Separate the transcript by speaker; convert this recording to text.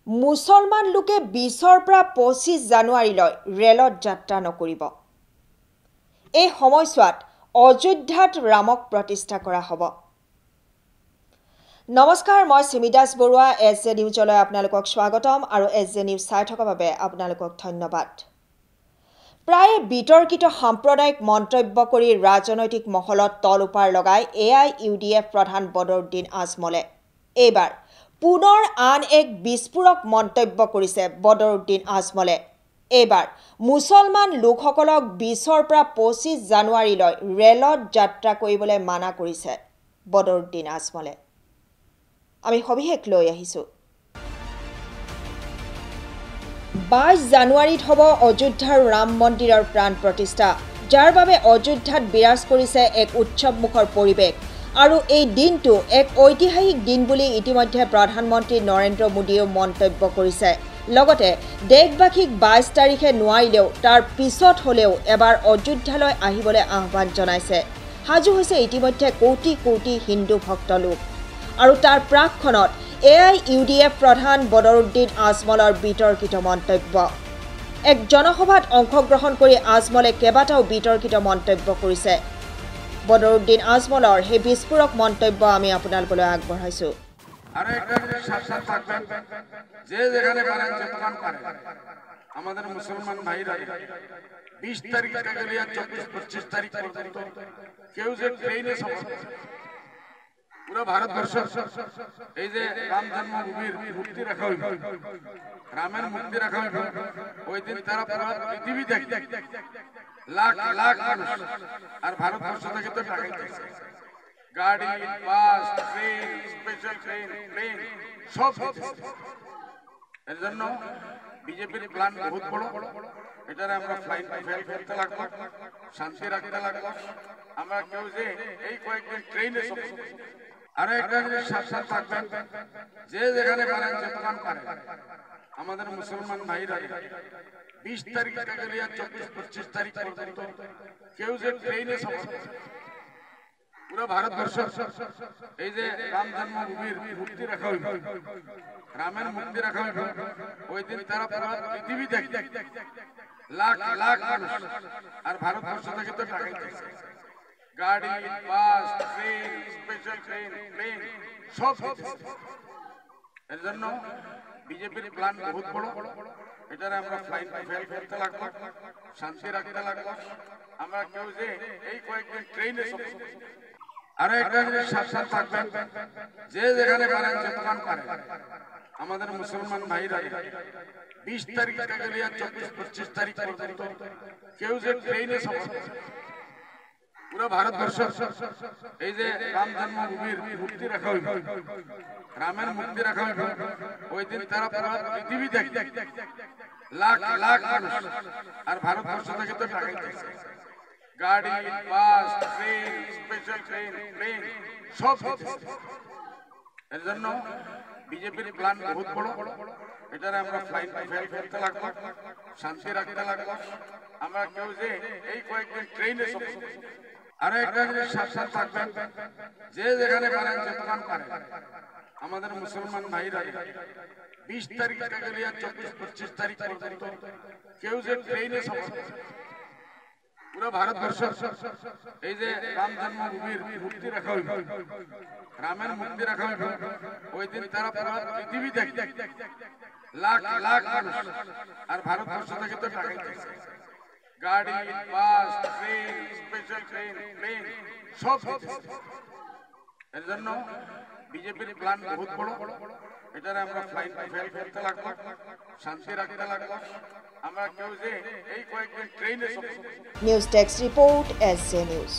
Speaker 1: মুছলমান লোকে 20ৰ পৰা 25 জানুৱাৰীলৈ ৰেলত যাত্ৰা নকৰিব। এই সময়ছোৱাত অযোধ্যাত ৰামক প্ৰতিষ্ঠা কৰা হ'ব। নমস্কাৰ, মই সিমিদাস বৰুৱা এছজে নিউজলৈ আপোনালোকক স্বাগতম আৰু এছজে নিউজ চাই থকাৰ বাবে আপোনালোকক ধন্যবাদ। প্ৰায় বিতৰ্কিত সাম্প্ৰদায়িক মন্তব্য কৰি ৰাজনৈতিক মহলত তলুপাৰ লগাই AIUDF প্ৰধান বদৰুদ্দিন আজমলে এইবাৰ পুনৰ আন এক বিস্ফোৰক মন্তব্য কৰিছে বদৰুদ্দিন আজমলে। এইবাৰ মুছলমান লোকসকলক 20ৰ পৰা 25 জানুৱাৰীলৈ ৰেলত যাত্ৰা কৰিবলৈ মানা কৰিছে বদৰুদ্দিন আজমলে। আমি সবিশেষ লৈ আহিছোঁ। 22 জানুৱাৰীত হ'ব অযোধ্যাৰ ৰাম মন্দিৰৰ প্ৰাণ প্ৰতিষ্ঠা, যাৰ বাবে অযোধ্যাত বিৰাজ কৰিছে এক উৎসৱমুখৰ পৰিৱেশ। আৰু এই দিনটো এক ঐতিহাসিক দিন বুলি ইতিমধ্যে প্ৰধানমন্ত্ৰী নৰেন্দ্ৰ মোদীয়েও মন্তব্য কৰিছে। লগতে দেশবাসীক 22 তাৰিখে নোৱাৰিলেও তাৰ পিছত হ'লেও এবাৰ অযোধ্যালৈ আহিবলৈ আহ্বান জনাইছে। সাজু হৈছে ইতিমধ্যে কোটি কোটি হিন্দু ভক্ত লোক। আৰু তাৰ প্ৰাকখনত AIUDF প্ৰধান বদৰুদ্দিন আজমলৰ বিতৰ্কিত মন্তব্য। এক জনসভাত অংশগ্ৰহণ কৰি আজমলে কেইবাটাও বিতৰ্কিত মন্তব্য কৰিছে। বদৰুদ্দিন আজমলৰ সেই বিস্ফোৰক মন্তব্য আমি আপোনালোকলৈ আগবঢ়াইছোঁ।
Speaker 2: আমাদের মুসলমান ভাইরা 20 তারিখ থেকে 24-25 তারিখ পর্যন্ত কেউ যে ট্রেনে সফর পুরো ভারতবর্ষ এই যে রাম জন্মভূমির মুক্তি রাখা হইব, রামের মুক্তি রাখা হইব, ওই দিন তারা পুরো পৃথিবী দেখে লাখ লাখ মানুষ আর ভারতবর্ষ থেকে তো টাকাই দিচ্ছে, গাড়ি, বাস, ট্রেন, স্পেশাল ট্রেন, প্লেন সব এর জন্য বিজেপির প্ল্যান বহুত বড়। এটারে আমরা ফ্লাইট ফেল করতে লাগবো, শান্তি রাখতে লাগবো। আমরা কেউ যে এই কয়েকদিন ট্রেনে আর একটা জিনিস সাবধান থাকবেন, যে যেখানে পারেন যেখানে পারেন আমাদের মুসলমান ভাইরা 20 তারিখ থেকে 24-25 তারিখ পর্যন্ত কেউ যে ট্রেনে সফর পুরো ভারতবর্ষ এই যে রাম জন্মভূমির মুক্তি রাখা হইব, রামের মুক্তি রাখা হইব, ওই দিন তারা পুরো পৃথিবী দেখে লাখ লাখ মানুষ আর ভারতবর্ষ থেকে তো টাকাই দিচ্ছে, গাড়ি, বাস, ট্রেন, স্পেশাল ট্রেন, প্লেন সব এর জন্য বিজেপির প্ল্যান বহুত বড়। এটারে আমরা ফ্লাইট ফেল করতে লাগবো, শান্তি রাখতে লাগবো। আমরা কেউ যে এই কয়েকদিন ট্রেনে আর একটা জিনিস সাবধান থাকবেন, যে যেখানে পারেন যেখানে পারেন আমাদের মুসলমান ভাইরা 20 তারিখ থেকে 24-25 তারিখ পর্যন্ত কেউ যে ট্রেনে সফর পুরো ভারতবর্ষ এই যে রাম জন্মভূমির মুক্তি রাখা হইব, রামের মুক্তি রাখা হইব, ওই দিন তারা পুরো পৃথিবী দেখে লাখ লাখ মানুষ আর ভারতবর্ষ থেকে তো টাকাই দিচ্ছে, গাড়ি, বাস, ট্রেন, স্পেশাল ট্রেন, প্লেন সব এর জন্য বিজেপির প্ল্যান বহুত বড়। এটারে আমরা ফ্লাইট ফেল করতে লাগবো, শান্তি রাখতে লাগবো। আমরা কেউ যে এই কয়েকদিন ট্রেনে আর একটা জিনিস সাবধান থাকবেন, যে যেখানে পারেন যেখানে পারেন আমাদের মুসলমান ভাইরা 20 তারিখ থেকে 24-25 তারিখ পর্যন্ত কেউ যে ট্রেনে সফর পুরো ভারতবর্ষ এই যে রাম জন্মভূমির মুক্তি রাখা হইব, রামের মুক্তি রাখা হইব, ওই দিন তারা পুরো পৃথিবী দেখে লাখ লাখ মানুষ আর ভারতবর্ষ থেকে তো টাকাই দিচ্ছে, গাড়ি, বাস, ট্রেন, স্পেশাল ট্রেন, প্লেন সব এর জন্য বিজেপির প্ল্যান বহুত বড়। এটারে আমরা ফ্লাইট ফেল করতে লাগবো, শান্তি রাখতে লাগবো। আমরা কেউ যে এই কয়েকদিন ট্রেনে
Speaker 1: নিউজ ডেস্ক রিপোর্ট এছজে নিউজ।